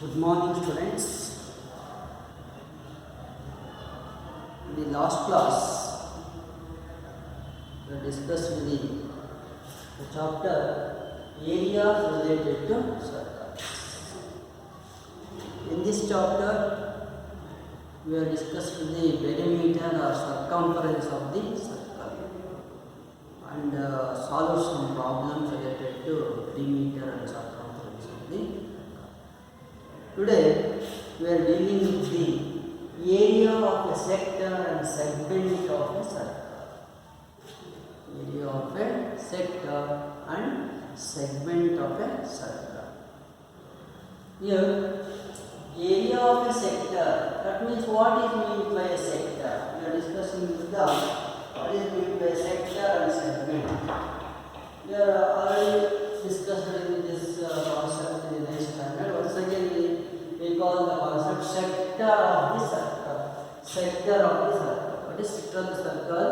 Good morning, students. In the last class, we discussed the chapter area related to circles. In this chapter, we are discussing the perimeter or circumference of the circle and solve some problems related to perimeter and circumference of the circle. Today, we are dealing with the area of a sector and segment of a circle. Area of a sector and segment of a circle. Here, area of a sector, that means what is meant by a sector. We are discussing with the what is meant by a sector and segment. We are already discussed in this concept in the next standard. Once again, we call the concept sector of the circle. Sector of the circle. What is sector of the circle?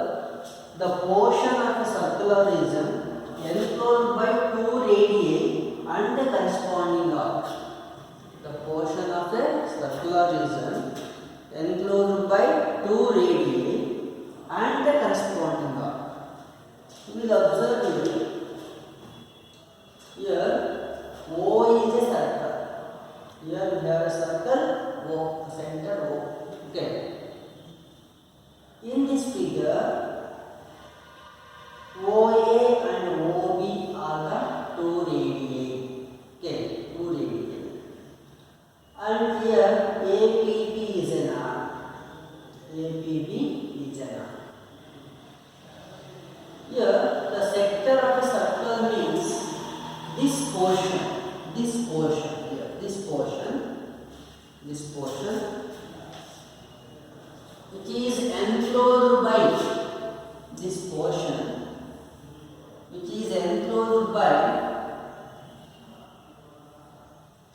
The portion of a circular region enclosed by two radii and the corresponding arc. The portion of a circular region enclosed by two radii and the corresponding arc. We will observe here O is a circle. Here we have a circle O, center O. Okay. In this figure, OA and OB are the two radii. Okay, two radii. And here APB is an arc. APB is an arc. Here the sector of a circle means this portion here, this portion which is enclosed by this portion which is enclosed by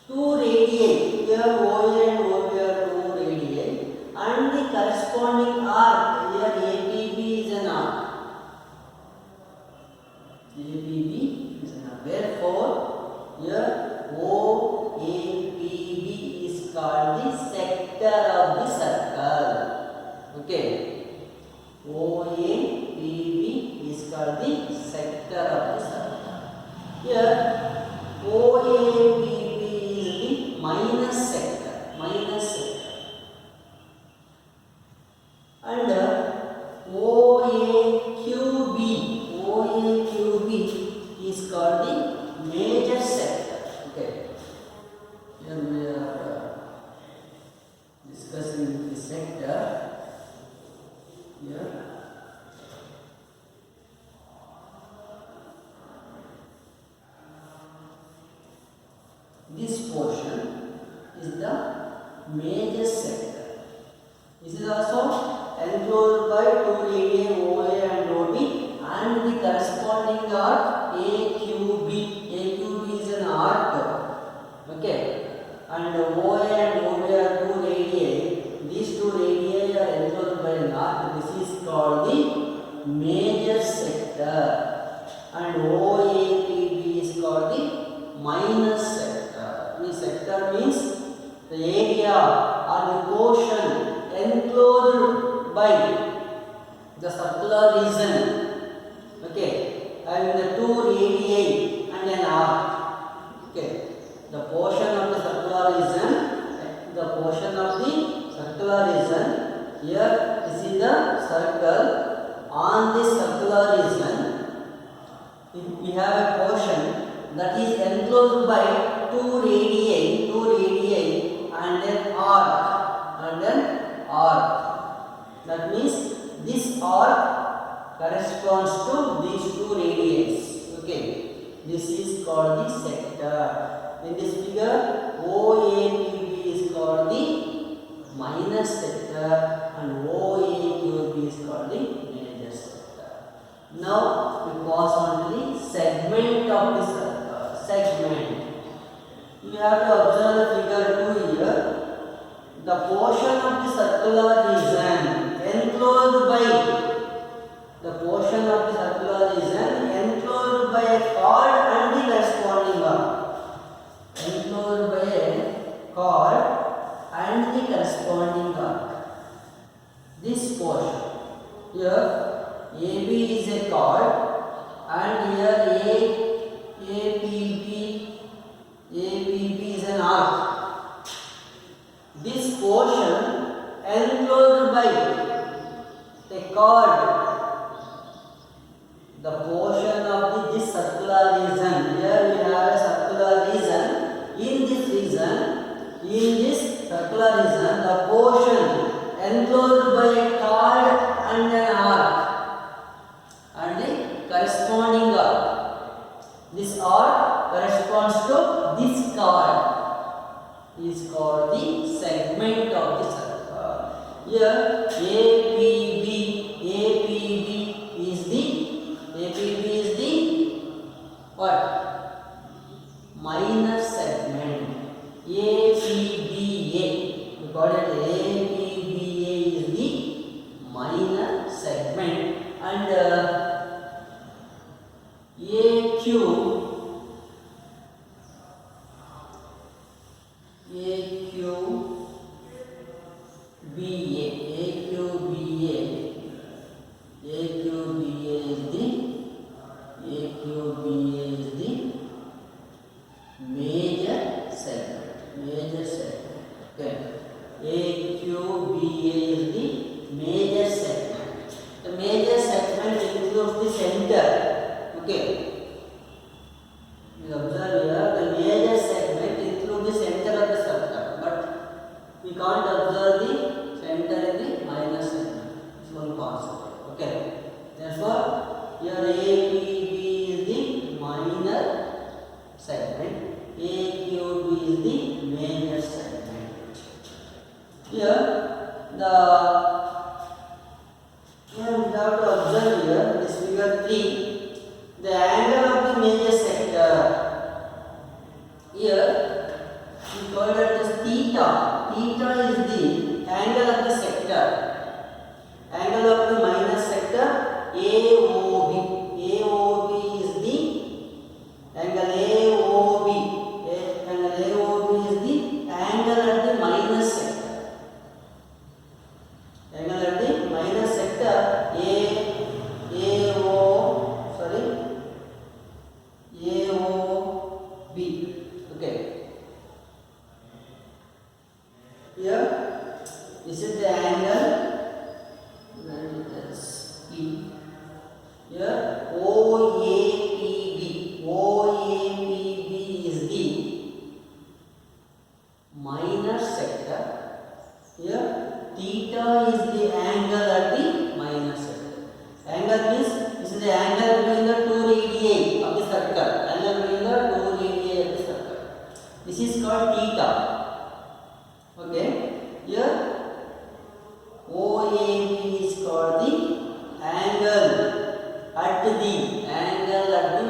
two radii. Here OA and OB are two radii and the corresponding arc. Here APB is an arc. APB is an arc. Therefore, here OAPB is called the sector of the circle. Okay. OAPB is called the sector of the circle. Here OAPB is the minus sector. And OAQB is called the major sector. Okay. Here we are discussing the sector. Here. This portion is the major sector. This is also enclosed by two radii OA and OB and the corresponding arc AQB. AQB is an arc. Okay. And OA and OB are two radii. These two radii are enclosed by an arc. This is called the major sector. And OAPB is called the minor sector. The sector means the area or the portion enclosed by the circular region. Okay, having the two radii and an arc. Okay, the portion of the circular region, here this is the circle. On this circular region, we have a portion that is enclosed by two radii and an arc. That means this arc corresponds to these two radii. Okay, this is called the sector. In this figure, OAPB is called the minor sector and OAQB is called the major sector. Now we pass on to the segment of the circle. Segment. You have to observe the figure 2 here. The portion of the circular region enclosed by a chord and the corresponding arc. Enclosed by a chord In this circular region, the portion enclosed by a chord and an arc and the corresponding arc. This arc corresponds to this chord is called the segment of the circle. Here APB is the what? Minor segment. APBA, we call it APBA is the minor segment, and AQBA is the major segment. Okay. AQBA is the major segment. The major segment includes the center. Okay. You observe here, the major segment includes the center of the circle, but we can't observe the center in the minor segment. It's one concept. Okay. Therefore, here APB is the minor segment. AQB is the major segment. Here we have to observe here this figure 3, the angle of the major sector. Here we call it as theta. Theta is the angle of the sector. Angle of the minor sector AOB. AOB is the angle AOB. Angle AOB is the angle at the minor sector. Angle at the minor sector AOB. Okay. Here this is the angle. Here OAPB. OAPB is the minor sector. Here theta is the angle at the minor sector. Angle means this is the angle between the two radii of the circle. Angle between the two radii of the circle. This is called theta. Okay. Here OAB is called the angle at the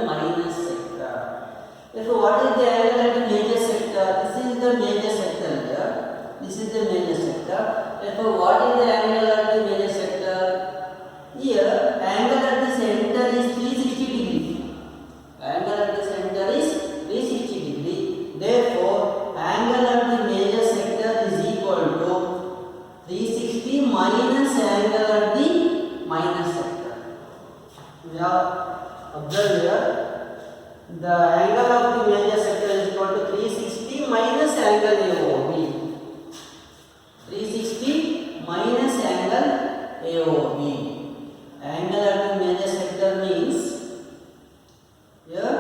minor sector. Therefore, what is the angle at the major sector? This is the major sector here. This is the major sector. Therefore, what is the angle at the major sector? Here, angle at the center is 360 degree. Angle at the center is 360 degree. Therefore, angle at the major sector is equal to 360 minus angle at the minor sector. We have observed here the angle of the major sector is equal to 360 minus angle AOB. 360 minus angle AOB. Angle at the major sector means here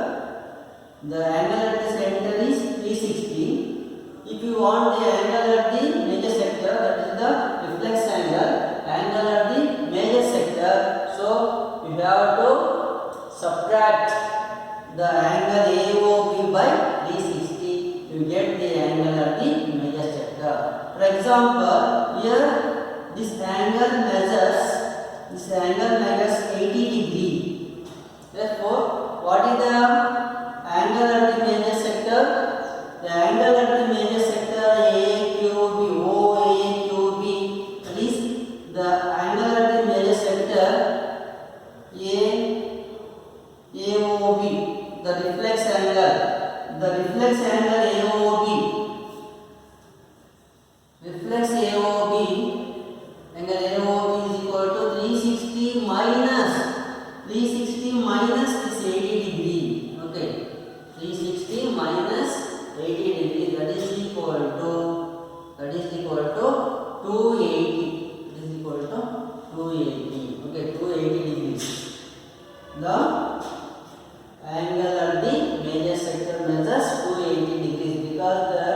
the angle at the center is 360. If you want the angle at the major sector, that is the reflex angle at the major sector, so you have to subtract the angle AOB by 360, you get the angle at the major sector. For example, here this angle measures 80 degree. Therefore, what is the angle at the major sector? The angle at the major sector AQB, OAQB, that is the angle at the major sector AOB, the reflex angle AOB, angle AOB is equal to 360 minus this 80 degree. Okay, 360 minus 80 degree, that is equal to 280. It is equal to 280. Okay, 280 degrees. The angle at the major sector measures 280 degrees because the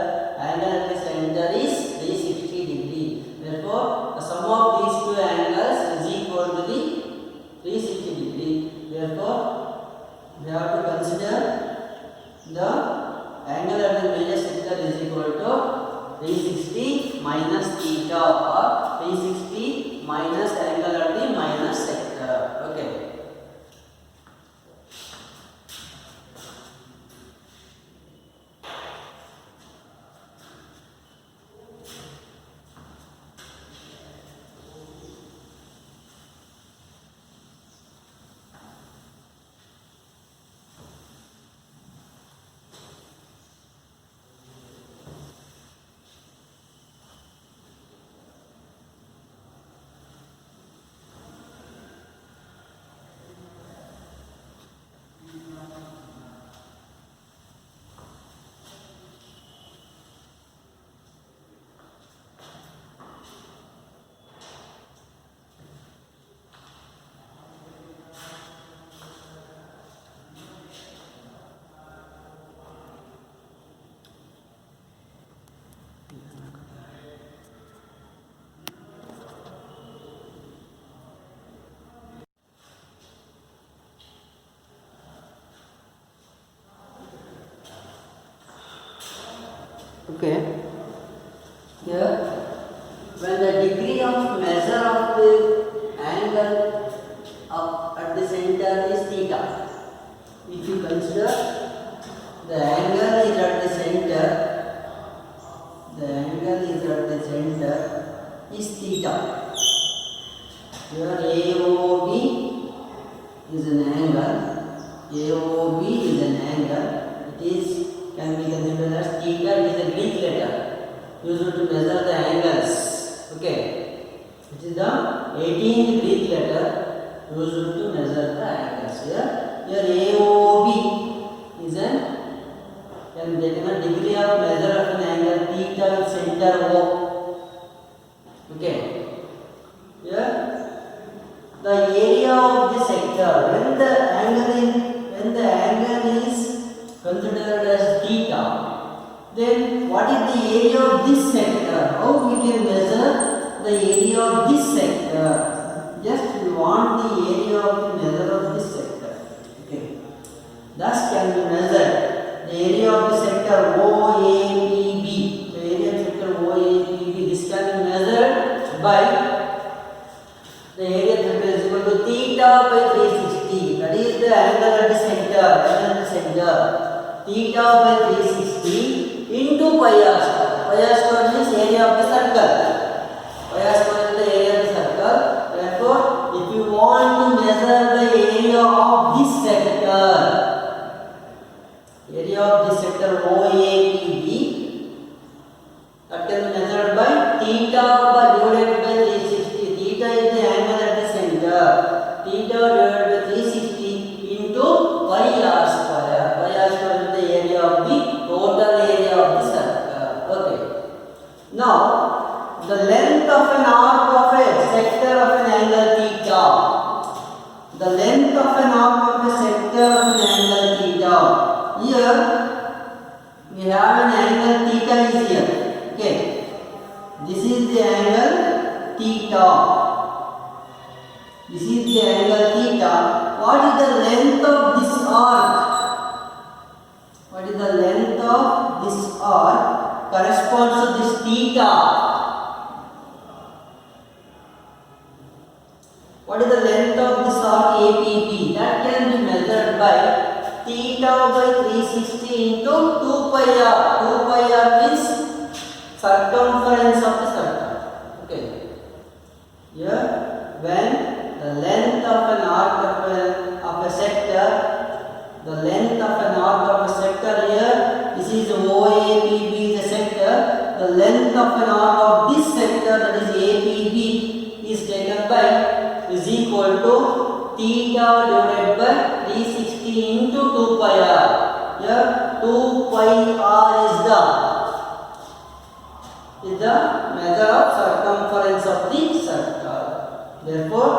to consider the angle at the major sector is equal to 360 minus theta or 360 minus angle at the minus sector. Okay. Okay. Here, when the degree of measure of the angle up at the center is theta, if you consider the angle is at the center, is theta. Here AOB is an angle. AOB is an angle. It is can be considered as theta. It is a Greek letter used to measure the angles. Okay, it is the 18th Greek letter used to measure the angles. Here AOB is an can be taken a degree of measure of an angle theta with center O. Okay, here the area of the sector when the angle is considered as theta, then what is the area of this sector? How we can measure the area of this sector? Just we want the area of the measure of this sector. Okay, thus can be measured the area of the sector OAPB. The area of sector OAPB, this can be measured by the area of sector is equal to theta by 360. That is the angle at the center. Theta by 360 into pi r square. Pi r square means area of the circle. Pi r square is the area of the circle. Therefore, if you want to measure the area of this sector OAPB, that can be measured by theta by divided by 360. Theta is the angle at the center. Theta divided by 360 into pi r square. Pi r square is the area of the total area of the circle. Okay. Now, the length of an arc of a sector of an angle theta. The length of an arc of a sector of an angle theta. Here we have an angle theta is here. Okay. This is the angle theta. This is the angle theta. What is the length of this arc? What is the length of this arc corresponds to this theta? What is the length of this arc APB? That can be measured by theta by 360 into 2 pi r. 2 pi r means circumference of the circle. Okay. Here, when the length of an arc of a sector, the length of an arc of a sector here, this is OAPB is a sector. The length of an arc of this sector, that is APB, is taken by is equal to theta divided by 360 into 2 pi r. Here 2 pi r is the measure of circumference of the circle. Therefore,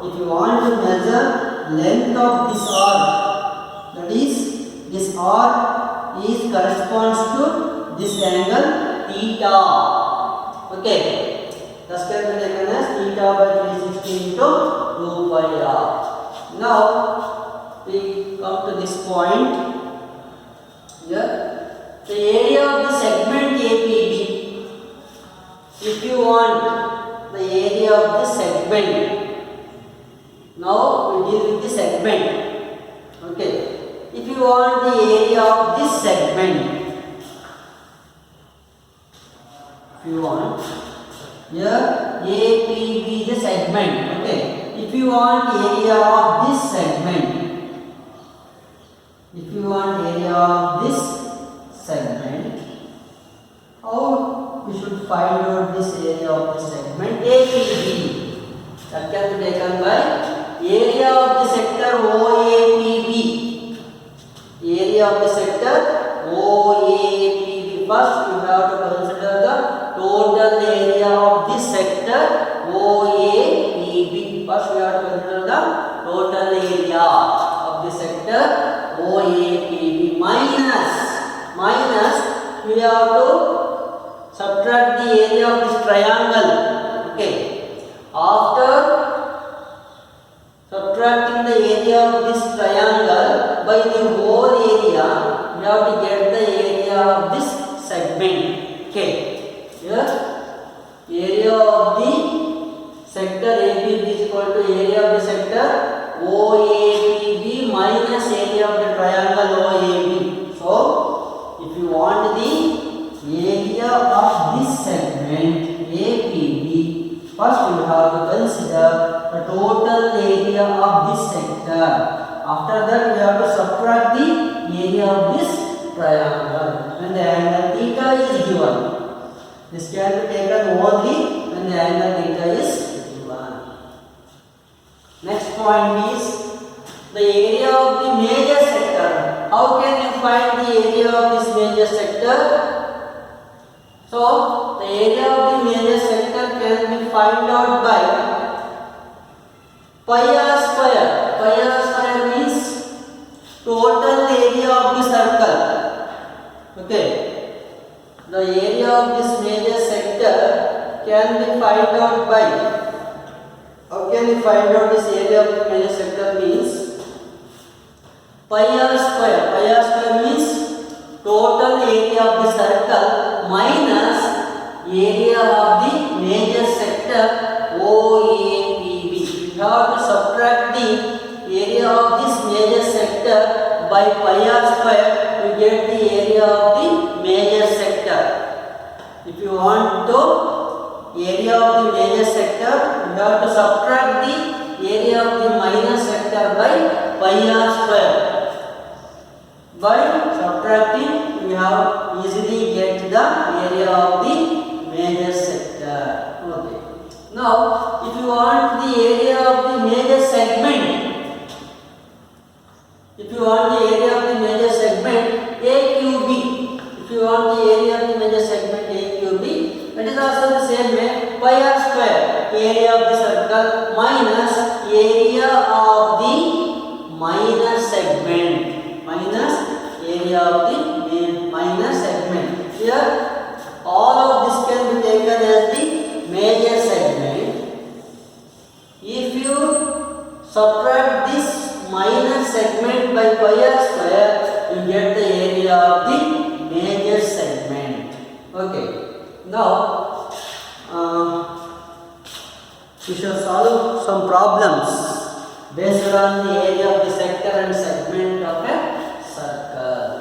if you want to measure length of this arc, that is this arc is corresponds to this angle theta. Okay. Thus can be taken as theta by 360 into 2 pi r. Now, we come to this point here. The area of the segment APB, if you want the area of the segment, now we deal with the segment. Okay. If you want the area of this segment, if you want here APB the segment, okay. If you want area of this segment, if you want area of this segment, how we should find out this area of the segment APB? That can be taken by area of the sector OAPB. Area of the sector OAPB. First, you have to consider the total area of this sector OAPB. First, we have to consider the total area of the sector OAPB minus we have to subtract the area of this triangle. Okay. After subtracting the area of this triangle by the whole area, we have to get the area of this segment. Okay. Here, area of the sector APB is equal to area of the sector OAPB minus area of the triangle OAB. So, if you want the area of this segment APB, first you have to consider the total area of this sector. After that, we have to subtract the area of this triangle when the angle theta is given. This can be taken only when the angle theta is given. Next point is the area of the major sector. How can you find the area of this major sector? So, the area of the major sector can be found out by pi r square. Pi r square means total area of the circle. Okay. The area of this major sector can be found out by. How can we find out this area of the major sector means pi r square. Pi r square means total area of the circle minus area of the major sector OAPB. You have to subtract the area of this major sector by pi r square to get the area of the major sector. If you want to area of the major sector, you have to subtract the area of the minor sector by pi r square. By subtracting, we have easily get the area of the major sector. Okay. Now, if you want the area of the major segment, if you want the area of the major segment AQB, if you want the area of the major segment AQB, that is also the same way pi r square, area of the circle minus area of the minor segment, minus area of the minor segment. Here, all of this can be taken as the major segment. If you subtract this minor segment by pi r square, you get the area of the major segment. Okay. Now, we shall solve some problems based on the area of the sector and segment of a circle.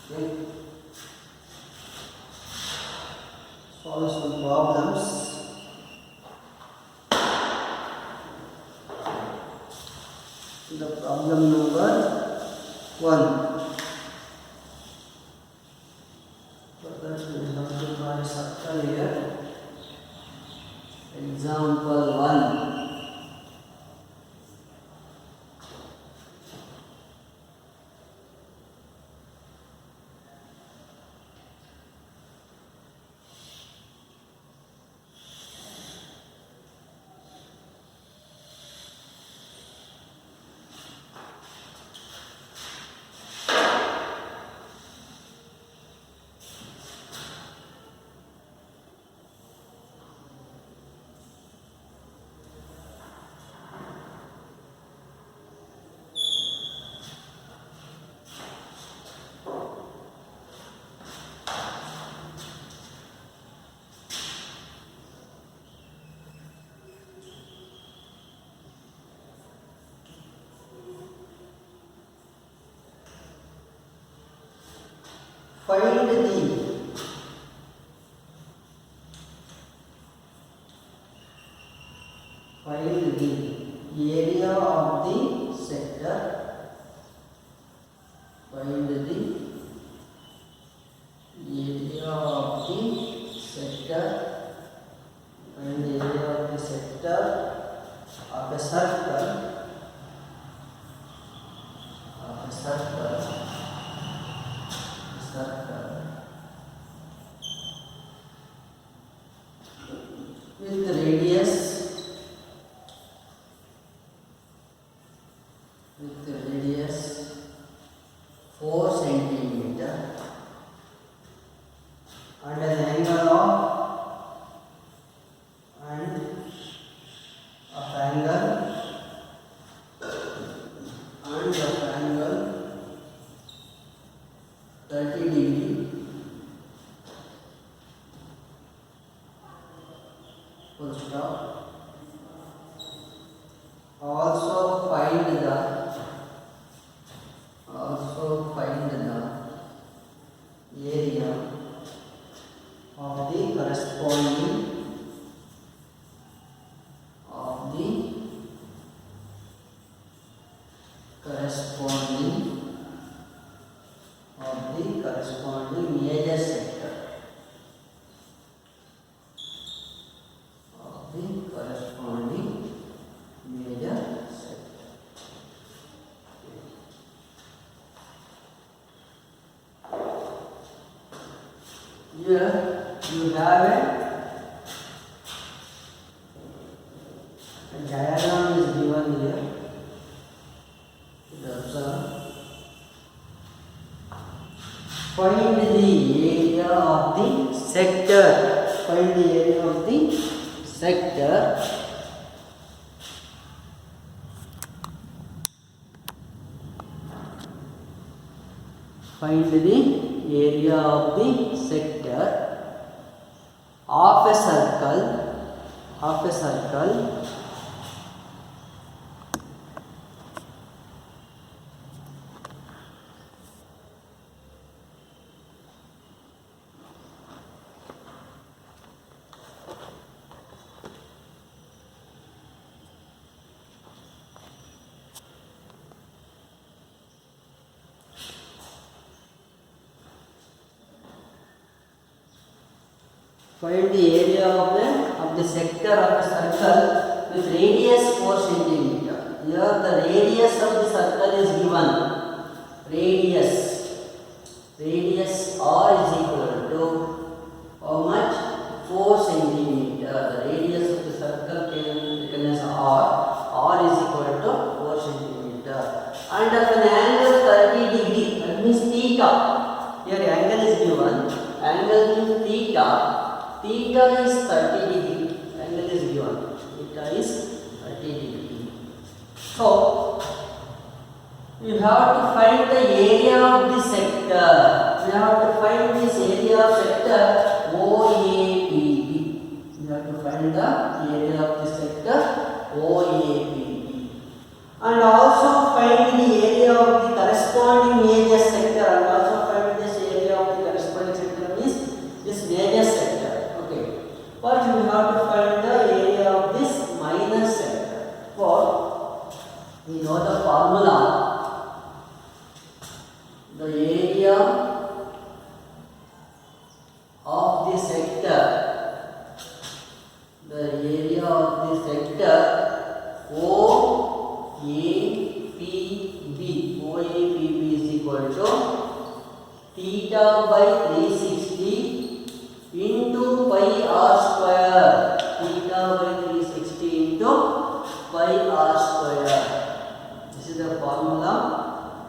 Okay. Solve some problems. The problem number 1. For that we have to draw a circle here. Example 1. Find the area of the sector. Find the area of the sector. Find the area of the sector of a circle. With radius 4 centimeter and an angle of angle 30 degree. Full stop. Also find the area of the corresponding major sector. Here you have a diagram is given here. Observe. Find the area of the sector. Find the area of the sector. Find the area of the sector of a circle. Find the area of the sector of a circle with radius 4 centimeter. Here the radius of the circle is given. Radius R is equal to how much? 4 centimeter. The radius of the circle can be written as R. R is equal to 4 centimeter. And of an angle 30 degree. That means theta. Here angle is given. Angle means theta. Theta is 30 degree. Angle is given. Theta is 30 degree. So you have to find the area of the sector. We have to find this area of sector OAPB. We have to find the area of the sector OAPB. And also find the area of the corresponding major sector. And also find this area of the corresponding sector means this major sector. Okay. But we have to find the area of this minor sector. For we know the the formula? The area of the sector, the area of the sector OAPB, OAPB is equal to theta by 360 into pi r square, theta by 360 into pi r square. This is the formula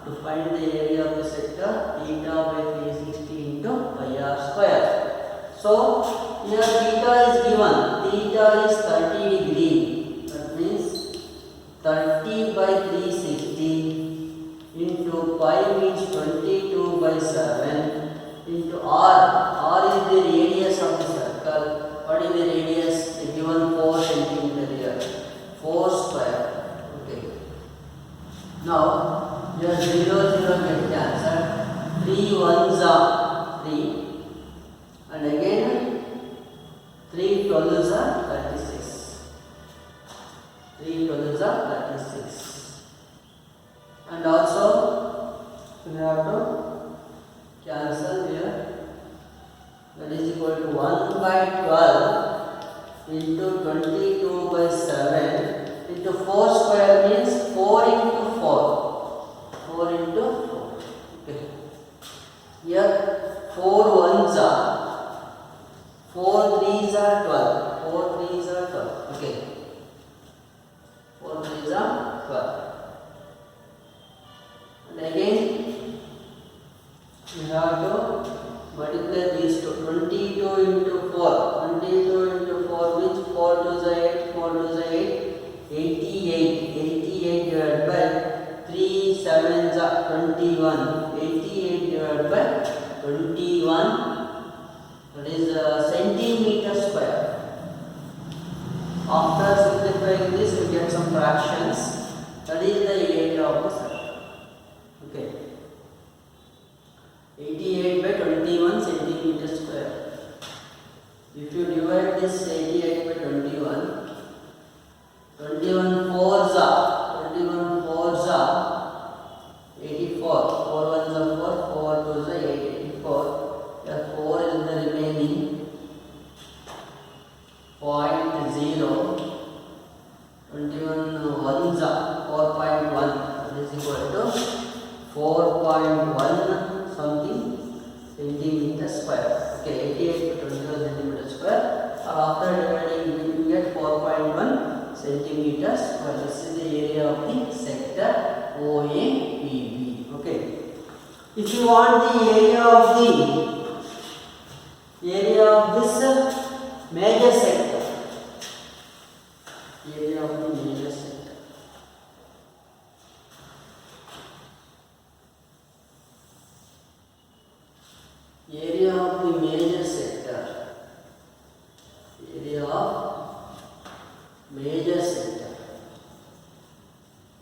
to find the area of the sector, theta by 360 into pi r square. So here theta is given, theta is 30 degree, that means 30 by 360 into pi means 22 by 7 into r is the radius of the circle. What is the radius? Given 4 centimeter here, 4 square. Okay. Now your 0 get cancelled, 3 ones are 3, and again 3 12s are 36. 3 12s are 36, and also we have to cancel here. That is equal to 1 by 12 into 22 by 7 into 4 square means 4 into 4. 4 into 4. Okay. Here 4 ones are, 4 threes are 12. 4 threes are 12. Okay. 4 threes are 12. And again we have to multiply these two. 22 into 4. 22 into 4 means 4 2s are 8. 4 2s are 8. 88. 88 divided by 3 7s are 21. 88 divided by 21. That is centimeter square. After simplifying this, we get some fractions. That is the area of the circle. Okay. 88 by 21 centimeter square. If you divide this 88 by 21, 21 fours are 84. 4 ones are 4, 4 twos are 8, 84. Here 4 is the remaining 0.0. 21 ones are 4.1. That is equal to 4.1 something centimeter square. Okay, 88 to 21 centimeter square. After dividing, we get 4.1 centimeter square. This is the area of the sector OAPB. Okay. If you want the area of this major sector, area of the major sector. Area of the major sector. Area of major sector.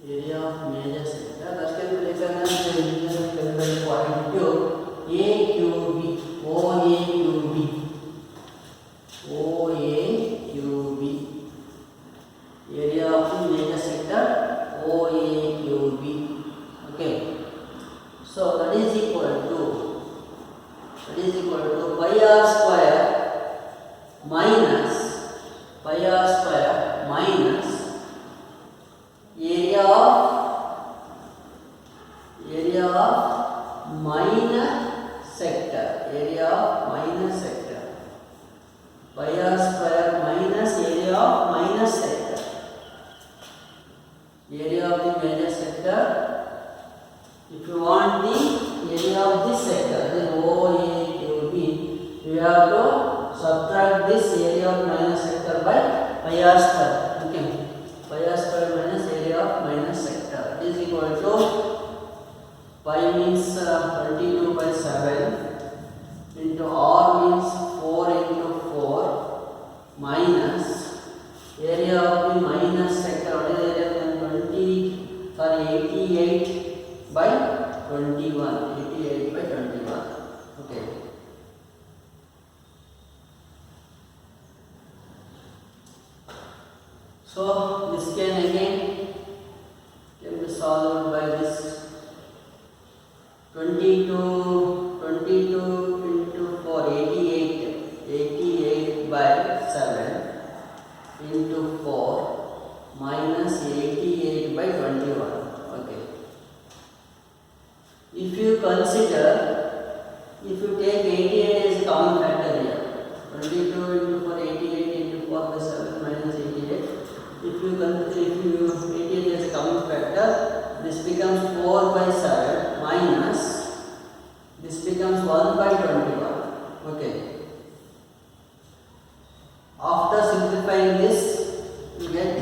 Area of major sector. That can be written as the integral point to AQB. OAQB. OAQB. Area of the major sector OAQB. Okay. So that is equal to pi r square minus area of minor sector. Area of minor sector. Pi r square minus area of minor sector. Area of the major sector. If you want the area of this sector, then OAQB, you have to subtract this area of minor sector by pi r square. Okay, pi r square minus area of minor sector. It is equal to pi means 22 by 7 into r means 4 into 4 minus area of the minor sector. What is the area? 88 by 21. 88 by 21. Okay. So this can be solved. solved by this 22 into 4 88 by 7 into 4 minus 88 by 21. Okay. If you consider, if you take 88 as a common factor here, 22 into 4 88 into 4 by 7 minus 88. If you 88 as a common factor, this becomes 4 by 7 minus this becomes 1 by 21. Okay. After simplifying this, you get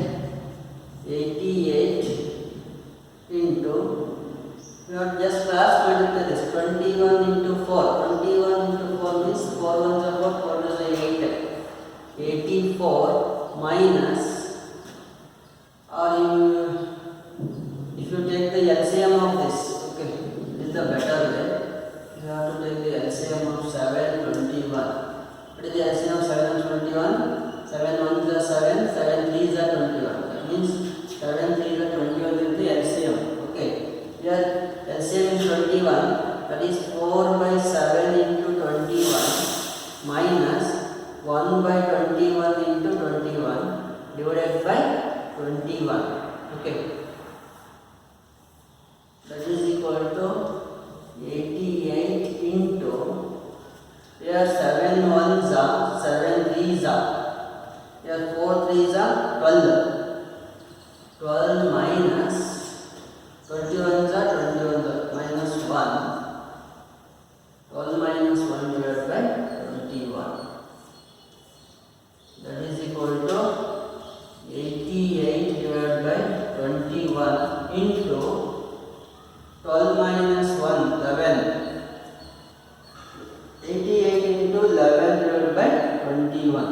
88 into, you have just cross multiply this, 21 into 4. 21 into 4 means 4 ones are 4, 4 is 8. 84 minus, or if you take the LCM of this, okay, this is the better way. You have to take the LCM of 7, 21. What is the LCM of 7 and 21? 7 ones are 7, 7 threes are 21. That means 7 threes are 21 is the LCM. Okay. Here LCM is 21. That is 4 by 7 into 21 minus 1 by 21 into 21 divided by 21. Okay. That is equal to 88 into, here 7 ones are, 7 threes are, here 4 threes are 12. 12 minus 21 are minus 1. 12 minus 1 divided by 21. That is equal to 88 divided by 21 into 12 minus 1, 11. 88 into 11 divided by 21.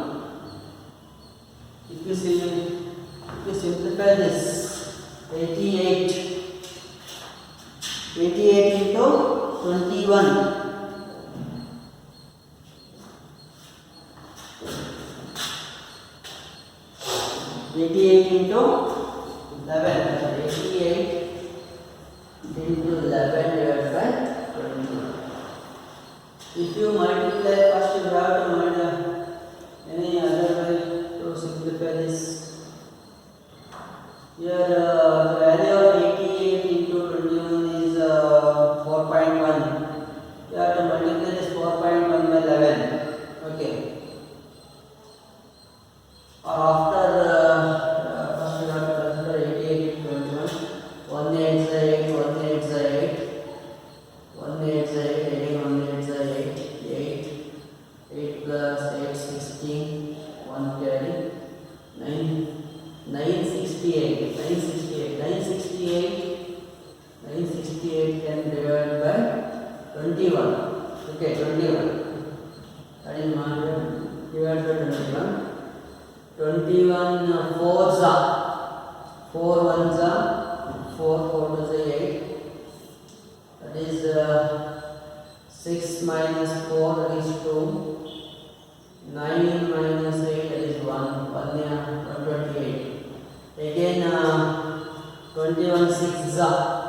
If you simplify this, 88 into 21. 88 into 11. 88 into 11 divided by 21. If you multiply, first you have to multiply any other way to simplify this. Here the value of 88 into 21 is 4.1. You have to multiply this 4.1 by 11. Okay. Or after first you have to consider 88 into 21. 1 8 is 8, 1 8 is 8. 1 8 is 8, again 1 8 is 8. 8 plus 8, 16. 1 carry. 968 can divide by 21. Okay, 21. That is divided by 21. 21 fours are 4 ones are 4 to say 8. That is 6 minus 4, that is 2. 9 minus 8, that is 128. Again 21 6s are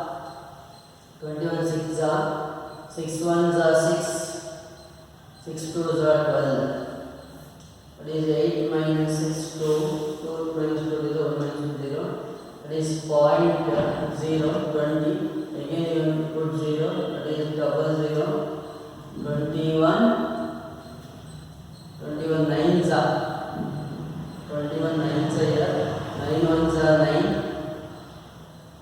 6 ones are 6, 6 2s are 12. That is 8 minus 6 2, 2 minus 2 is 1 minus 0. That is 0.0 20. Again you put 0, that is 00. 21 nines are 21 nines are here. 9 ones are 9.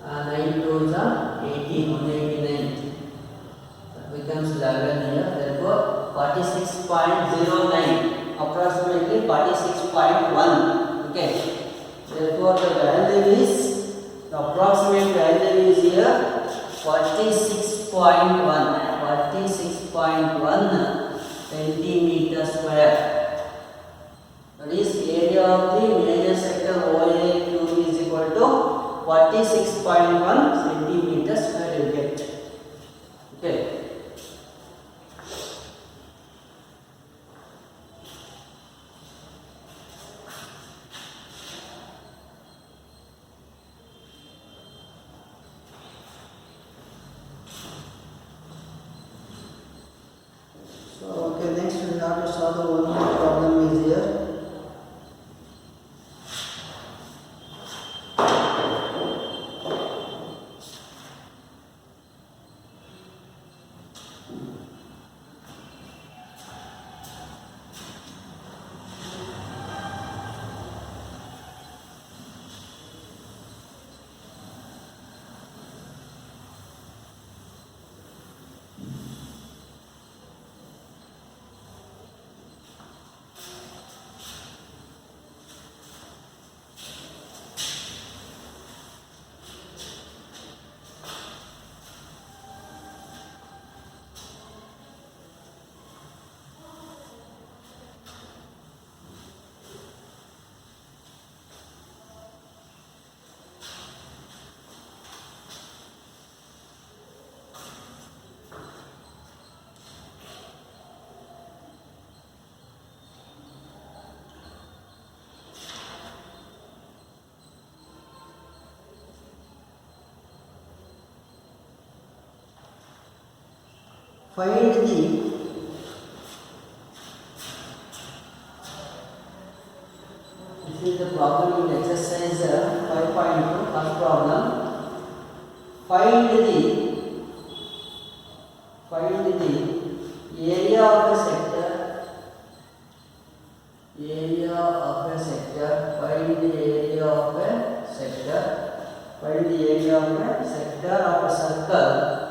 9 twos are 18. 189. That becomes 11 here. Therefore 46.09. Approximately 46.1. Okay. Therefore the value is, the approximate value is here 46.1 centimeter square. That is area of the major sector OAQ is equal to 46.1 centimeter square you get. Okay. have to solve the one more problem is here. Find the this is the problem in exercise 5.2 first problem. Find the area of a sector. Area of a sector. Find the area of a sector. Find the area of a sector of a circle.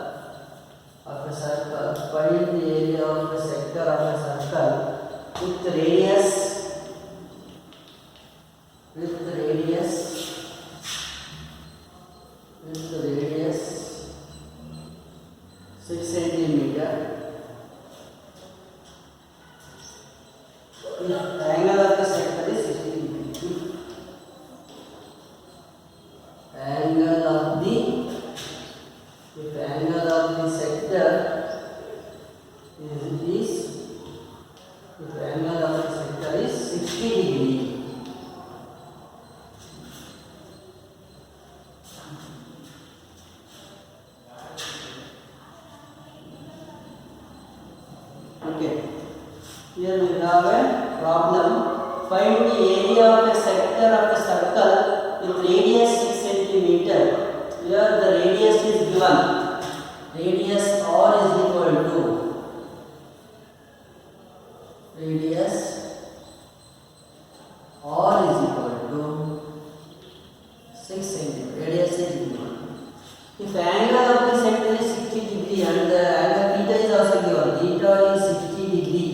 Find the area of a sector of a circle with radius 6 centimeter. The angle of the sector is 60 degree. Angle of the sector is 60 degree. Okay. Here we have a problem. Find the area of a sector of a circle with radius 6 centimeter. Here the radius is given. Radius R is equal to six centimeter. Radius is given. If angle of the sector is 60 degree and the angle theta is also given, theta is 60 degree.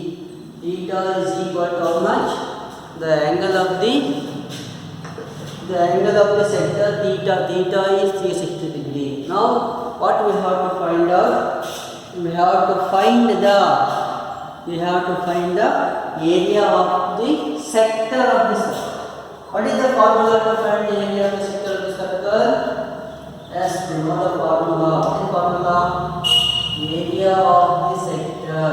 Theta is equal to how much? The angle of the sector theta is 360 degree. Now what we have to find out? We have to find the area of the sector of the circle. What is the formula to find the area of the sector of the circle? Yes, we know the formula. What is the formula? Area of the sector.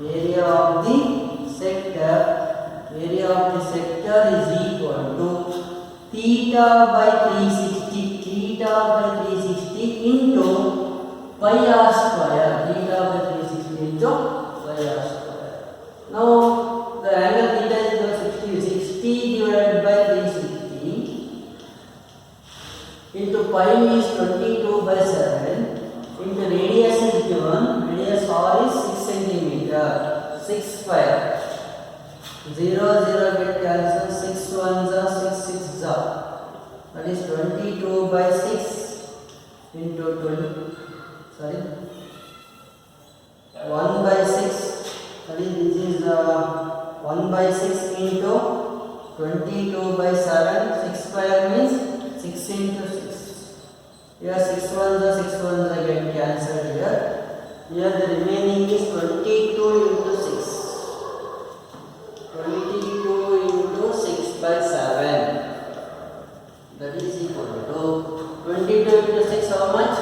Area of the sector is equal to theta by 360. Theta by 360 into pi r square. Theta by 360 into pi r square. Now the angle theta is equal to 60 divided by 360 into pi is 22 by 7 into radius is given. Radius r is 6 centimeter. 6 square. 0 get cancelled. 6 1s are 6 6s are. That is 22 by 6 into 1 by 6. That is this is 1 by 6 into 22 by 7. 6 square means 6 into 6. Here 6 1s are 6 1s are get cancelled here. Here the remaining is 22 into 6. 22 into 6 by 7. That is equal to 22 into 6 how much?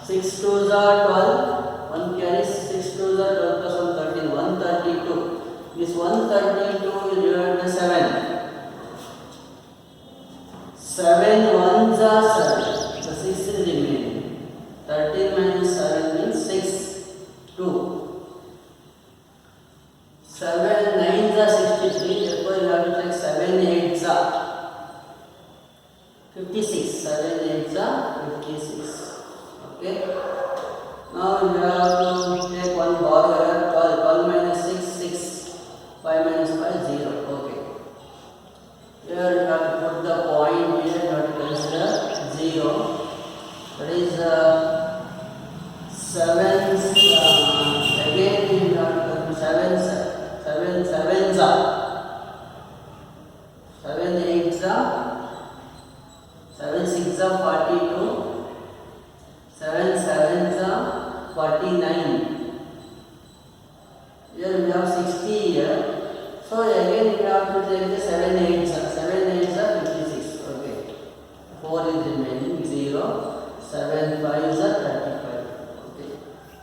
6 2s are 12. 1 carries 6 2s are 12 plus 1 13. 132. This 132 is divided by 7. 7 1s are 7. So 6 is remaining. 13 minus 7 means 6. 2. Okay. Now we have to take one bar here. 12 minus 6, 6. 5 minus 5, 0. Okay. Here you have to put the point here. You have to consider 0. That is 7. Again we have to 7 sevens are 7 8s are 7 6s are 42. 7 sevens are 49. Here we have 60 here. So again we have to take the 7 8s. 7 8s are 56. Okay. 4 is remaining 0. 7 5s are 35. Okay.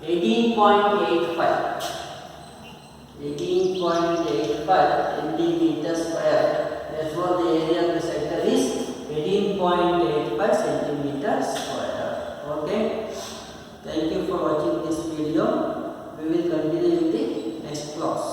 18.85. 18.85 centimeters square. Therefore, the area of the sector is 18.85 centimeters square. Okay. Thank you for watching this video. We will continue in the next class.